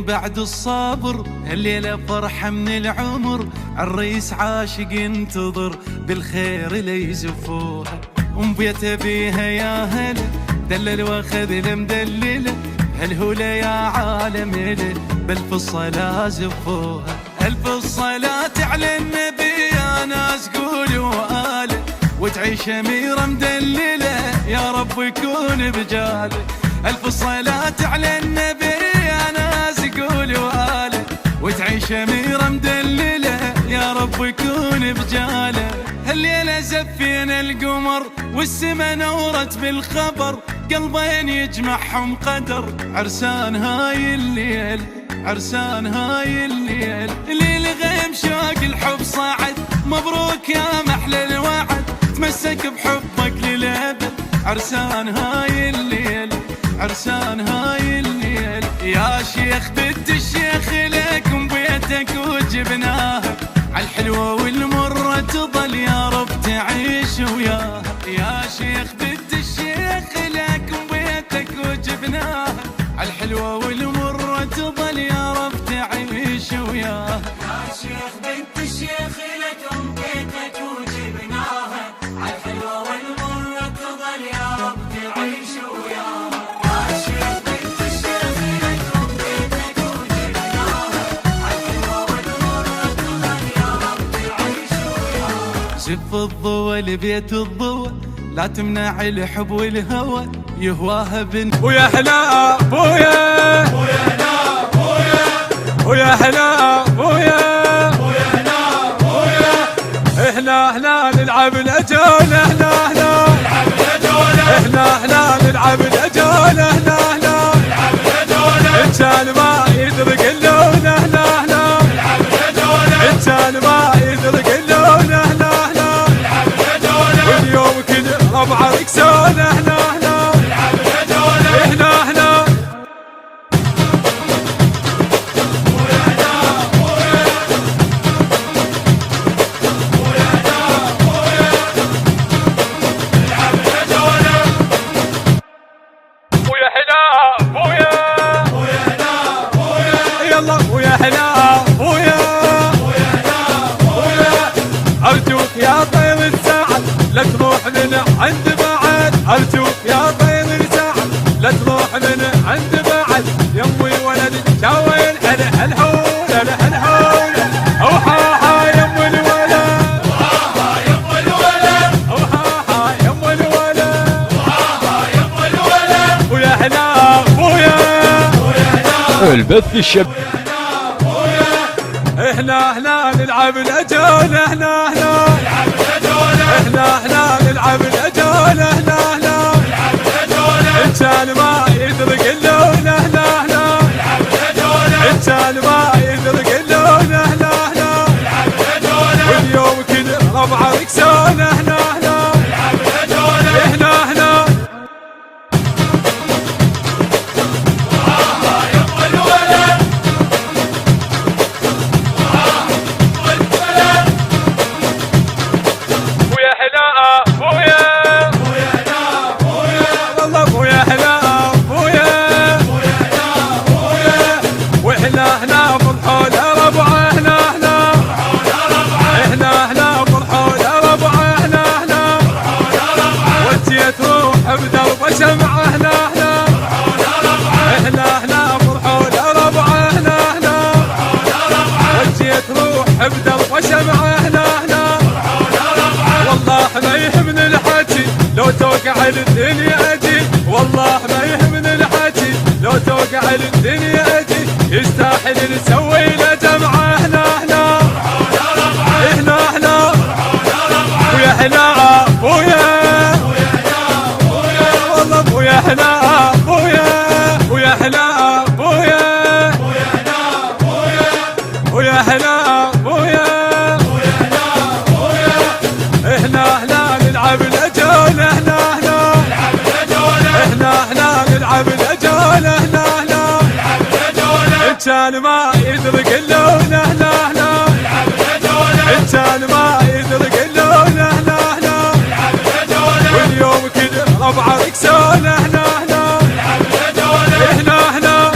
بعد الصبر الليلة فرحة من العمر، عالريس عاشق ينتظر بالخير ليزفوها، ومبيته بيها يا هلا دلل واخذ المدلله، هالهوله يا عالم له بالف الصلاة زفوها. الف الصلاة على النبي يا ناس قولوا آله، وتعيش أميرة مدلله يا رب يكون بجاله. الف صلاة على النبي يا ناس قولوا آله، وتعيش أميرة مدلله يا رب يكون بجاله. هالليلة زفينا القمر والسما نورت بالخبر، قلبين يجمعهم قدر عرسان هاي الليل، عرسان هاي الليل. ليل غيم شوق الحب صعد، مبروك يا محلى الوعد، تمسك بحبك للأبد عرسان هاي الليل، عرسان هاي الليل. يا شيخ بنت الشيخ لكم بيتك وجبناها، عالحلوة والمرة تظل يا رب تعيش وياها. يا شيخ بنت الشيخ لكم بيتك وجبناها، عالحلوة والمرة تظل يا رب تعيش وياها. يا شيخ بنت الشيخ لكم بيتك وجبناها، عالحلوة والمرة تظل يا رب تعيش وياها. يا شيخ بنت الشيخ لكم بيتك وجبناها، عالحلوة والمرة تظل يا رب تعيش وياها. زف الضوى لبيت الضوى، لا تمنع الحب والهوى يهواها بنت. ويا حلا بويا، ويا هلا بويا، ويا حلا بويا، ويا هلا بويا. احنا نلعب الأجولة، احنا نلعب الأجولة، احنا نلعب الأجولة، احنا نلعب الأجولة. إنسان ما يدرك اللون، احنا نلعب الأجولة، إنسان ما يدرك اللون، احنا نلعب الأجولة. واليوم كل ربع ركسون، احنا نلعب الأجولة، احنا ويا هلا بويا، ويا هلا بويا. نلعب الأجولة، ويا حلا بويا، ويا هلا بويا، يلا ويا حلا بويا، ويا هلا بويا. أرجوك يا طير الساعد لا تروح من عند بعد، أرجوك يا طير الساعد لا تروح من عند بعد. يمي ولد شاوي الحول الحول، أوحاها يم الولد، وهاها يم الولد، أوحاها يم الولد. وهاها يم الولد. ويا حلا بويا، ويا هلا البث الشب بويا، احنا نلعب الأجولة، احنا نلعب الأجولة، احنا نلعب الأجولة، احنا نلعب الأجولة. إنسان ما يدرك اللون، احنا نلعب الأجولة، إنسان ما يدرك اللون، احنا نلعب الأجولة. واليوم كل ربع ركسون، احنا نلعب الأجولة، احنا وهاها يم الولد، وهاها يم الولد. ويا حلا بويا، ويا هلا بويا، والله ويا حلا بويا، ويا هلا بويا. واحنا فرحوا لربعه، احنا فرحونا ربعه، احنا فرحوا لربعه، احنا فرحونا ربعه، وجيت روح بدرب شمعه، احنا فرحونا ربعه، احنا فرحوا لربعه، احنا فرحونا ربعه، وجيت روح بدرب شمعه، احنا فرحونا ربعه. والله ما يهمني الحكي لو توقع الدنيا اجي، والله ما يهمني الحكي لو توقع الدنيا اجي. يستاهل نسوي له جمعه، احنا فرحونا ربعه، احنا فرحونا ربعه. ويا حلا بويا، ويا هلا بويا، والله ويا حلا بويا، ويا حلا بويا، ويا هلا بويا، ويا حلا بويا. ويا هلا بويا. احنا نلعب الأجولة، احنا نلعب الأجولة، احنا نلعب الأجولة، احنا نلعب الأجولة. إنسان ما يدرك اللون، احنا نلعب الأجولة، إنسان ما يدرك اللون، احنا نلعب الأجولة. واليوم كل ربع ركسون، احنا نلعب الأجولة، احنا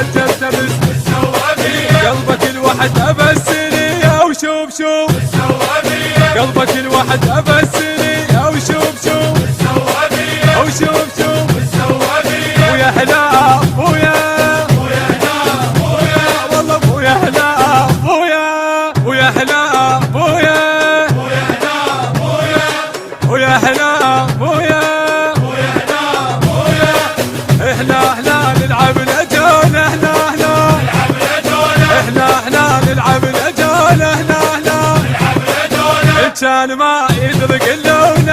سجلت بس قلبك الوحد ابسني او شوف شوف قلبك الوحد ابسني او شوف شوف او شوف شوف ويا هلا ابويا والله ابويا هلا ابويا ويا هلا ابويا ويا هلا ابويا احنا نلعب الاجال احنا نلعب الاجال إن كان ما يدرك اللون